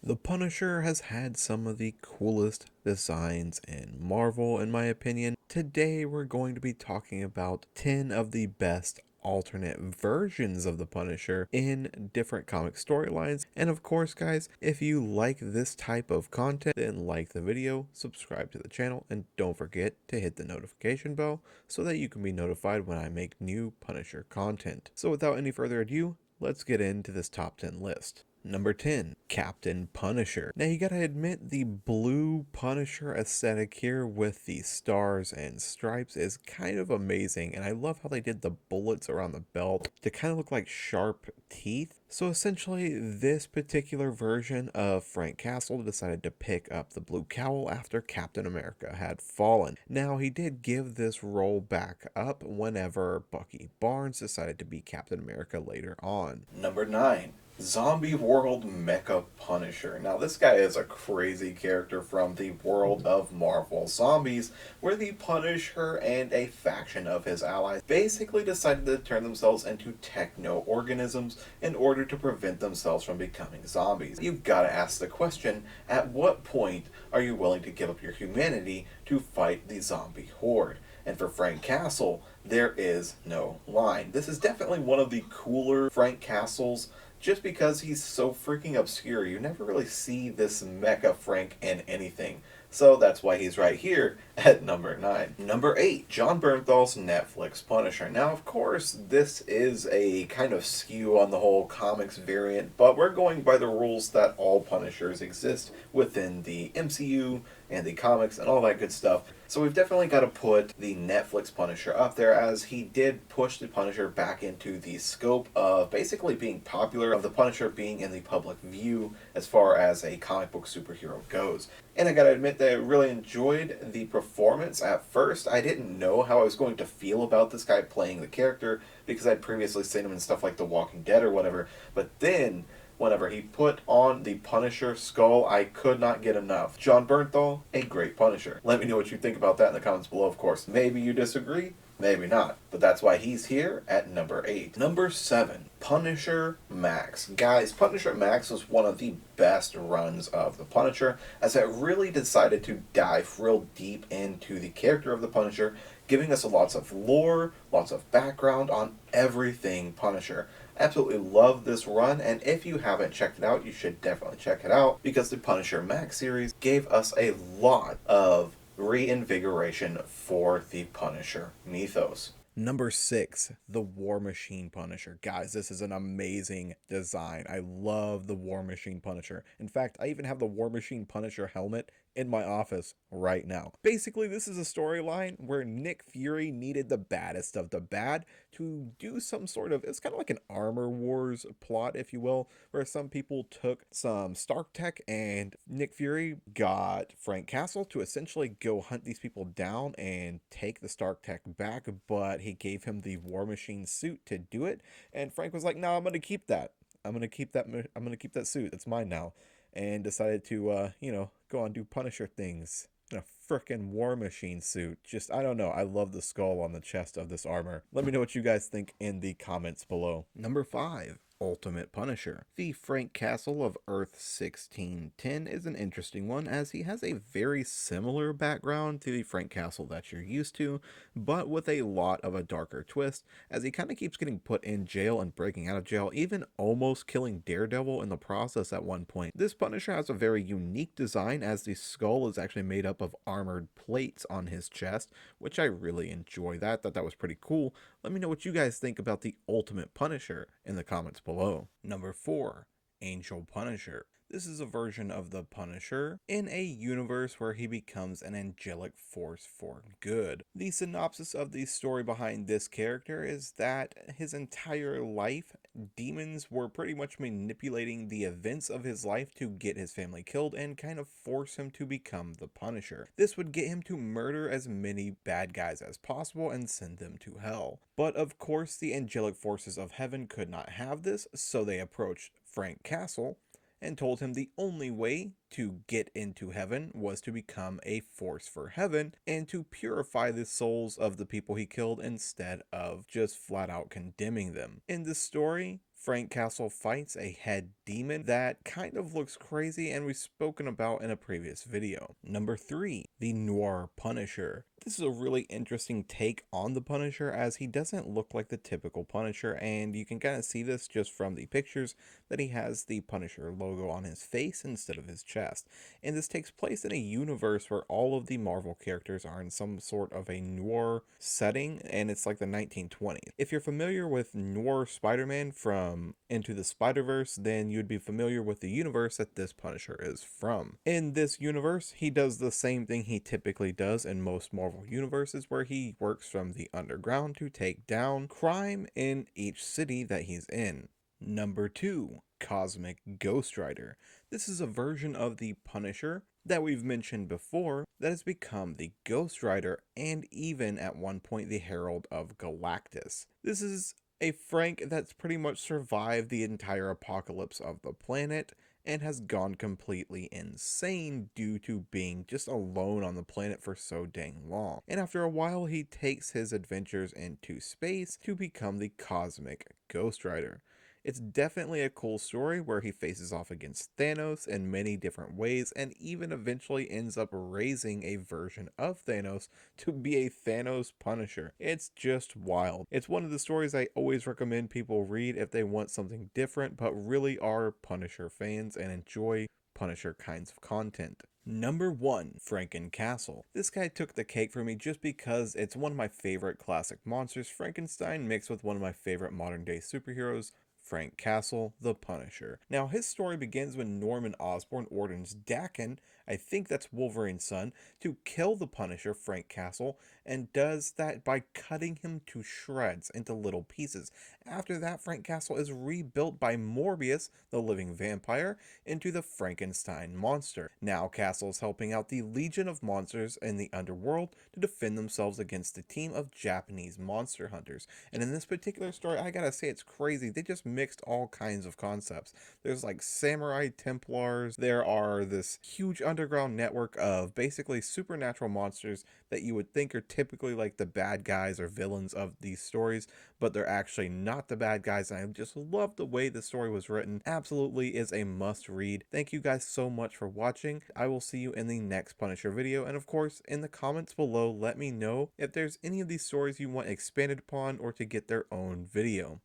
The Punisher has had some of the coolest designs in Marvel, in my opinion. Today, we're going to be talking about 10 of the best alternate versions of the Punisher in different comic storylines. And of course, guys, if you like this type of content, then like the video, subscribe to the channel, and don't forget to hit the notification bell so that you can be notified when I make new Punisher content. So without any further ado, let's get into this top 10 list. Number 10, Captain Punisher. Now you gotta admit the blue Punisher aesthetic here with the stars and stripes is kind of amazing, and I love how they did the bullets around the belt to kind of look like sharp teeth. So essentially this particular version of Frank Castle decided to pick up the blue cowl after Captain America had fallen. Now he did give this role back up whenever Bucky Barnes decided to be Captain America later on. Number 9, Zombie World Mecha Punisher. Now this guy is a crazy character from the world of Marvel Zombies, where the Punisher and a faction of his allies basically decided to turn themselves into techno-organisms in order to prevent themselves from becoming zombies. You've got to ask the question, at what point are you willing to give up your humanity to fight the zombie horde? And for Frank Castle, there is no line. This is definitely one of the cooler Frank Castles just because he's so freaking obscure. You never really see this Mecha Frank in anything. So that's why he's right here at number 9. Number 8, John Bernthal's Netflix Punisher. Now, of course, this is a kind of skew on the whole comics variant, but we're going by the rules that all Punishers exist within the MCU and the comics and all that good stuff. So we've definitely got to put the Netflix Punisher up there, as he did push the Punisher back into the scope of basically being popular, of the Punisher being in the public view as far as a comic book superhero goes. And I gotta admit that I really enjoyed the performance. At first, I didn't know how I was going to feel about this guy playing the character because I'd previously seen him in stuff like The Walking Dead or whatever. But then, whenever he put on the Punisher skull, I could not get enough. John Bernthal, a great Punisher. Let me know what you think about that in the comments below, of course. Maybe you disagree, maybe not. But that's why he's here at number 8. Number 7, Punisher Max. Guys, Punisher Max was one of the best runs of the Punisher, as it really decided to dive real deep into the character of the Punisher, giving us lots of lore, lots of background on everything Punisher. Absolutely love this run, and if you haven't checked it out, you should definitely check it out, because the Punisher Max series gave us a lot of reinvigoration for the Punisher mythos. Number 6, the War Machine Punisher. Guys, this is an amazing design. I love the War Machine Punisher. In fact, I even have the War Machine Punisher helmet in my office right now. Basically, this is a storyline where Nick Fury needed the baddest of the bad to do some sort of, it's kind of like an Armor Wars plot, if you will, where some people took some Stark tech and Nick Fury got Frank Castle to essentially go hunt these people down and take the Stark tech back, but he gave him the War Machine suit to do it, and Frank was like, "No, I'm gonna keep that. I'm gonna keep that. I'm gonna keep that suit. It's mine now," and decided to, go on do Punisher things in a frickin' War Machine suit. Just, I don't know. I love the skull on the chest of this armor. Let me know what you guys think in the comments below. Number 5, Ultimate Punisher. The Frank Castle of Earth 1610 is an interesting one, as he has a very similar background to the Frank Castle that you're used to, but with a lot of a darker twist, as he kind of keeps getting put in jail and breaking out of jail, even almost killing Daredevil in the process at one point. This Punisher has a very unique design, as the skull is actually made up of armored plates on his chest, which I really enjoy that. Thought that was pretty cool. Let me know what you guys think about the Ultimate Punisher in the comments below. Number 4, Angel Punisher. This is a version of the Punisher in a universe where he becomes an angelic force for good. The synopsis of the story behind this character is that his entire life, demons were pretty much manipulating the events of his life to get his family killed and kind of force him to become the Punisher. This would get him to murder as many bad guys as possible and send them to hell. But of course, the angelic forces of heaven could not have this, so they approached Frank Castle and told him the only way to get into heaven was to become a force for heaven and to purify the souls of the people he killed instead of just flat out condemning them. In this story, Frank Castle fights a head demon that kind of looks crazy and we've spoken about in a previous video. Number 3, the Noir Punisher. This is a really interesting take on the Punisher as he doesn't look like the typical Punisher, and you can kind of see this just from the pictures that he has the Punisher logo on his face instead of his chest. And this takes place in a universe where all of the Marvel characters are in some sort of a noir setting, and it's like the 1920s. If you're familiar with noir Spider-Man from Into the Spider-Verse, then you'd be familiar with the universe that this Punisher is from. In this universe, he does the same thing he typically does in most Marvel universes, where he works from the underground to take down crime in each city that he's in. Number 2, Cosmic Ghost Rider. This is a version of the Punisher that we've mentioned before that has become the Ghost Rider and even at one point the Herald of Galactus. This is a Frank that's pretty much survived the entire apocalypse of the planet and has gone completely insane due to being just alone on the planet for so dang long. And after a while, he takes his adventures into space to become the Cosmic Ghost Rider. It's definitely a cool story where he faces off against Thanos in many different ways and even eventually ends up raising a version of Thanos to be a Thanos Punisher. It's just wild. It's one of the stories I always recommend people read if they want something different but really are Punisher fans and enjoy Punisher kinds of content. Number 1, Frankencastle. This guy took the cake for me just because it's one of my favorite classic monsters, Frankenstein, mixed with one of my favorite modern day superheroes, Frank Castle, the Punisher. Now, his story begins when Norman Osborn orders Daken, I think that's Wolverine's son, to kill the Punisher, Frank Castle, and does that by cutting him to shreds into little pieces. After that, Frank Castle is rebuilt by Morbius, the living vampire, into the Frankenstein monster. Now, Castle is helping out the Legion of Monsters in the underworld to defend themselves against a team of Japanese monster hunters. And in this particular story, I gotta say, it's crazy. They just mixed all kinds of concepts. There's like samurai Templars, there are this huge underground network of basically supernatural monsters that you would think are typically like the bad guys or villains of these stories, but they're actually not the bad guys. And I just love the way the story was written. Absolutely is a must read. Thank you guys so much for watching. I will see you in the next Punisher video, and of course in the comments below let me know if there's any of these stories you want expanded upon or to get their own video.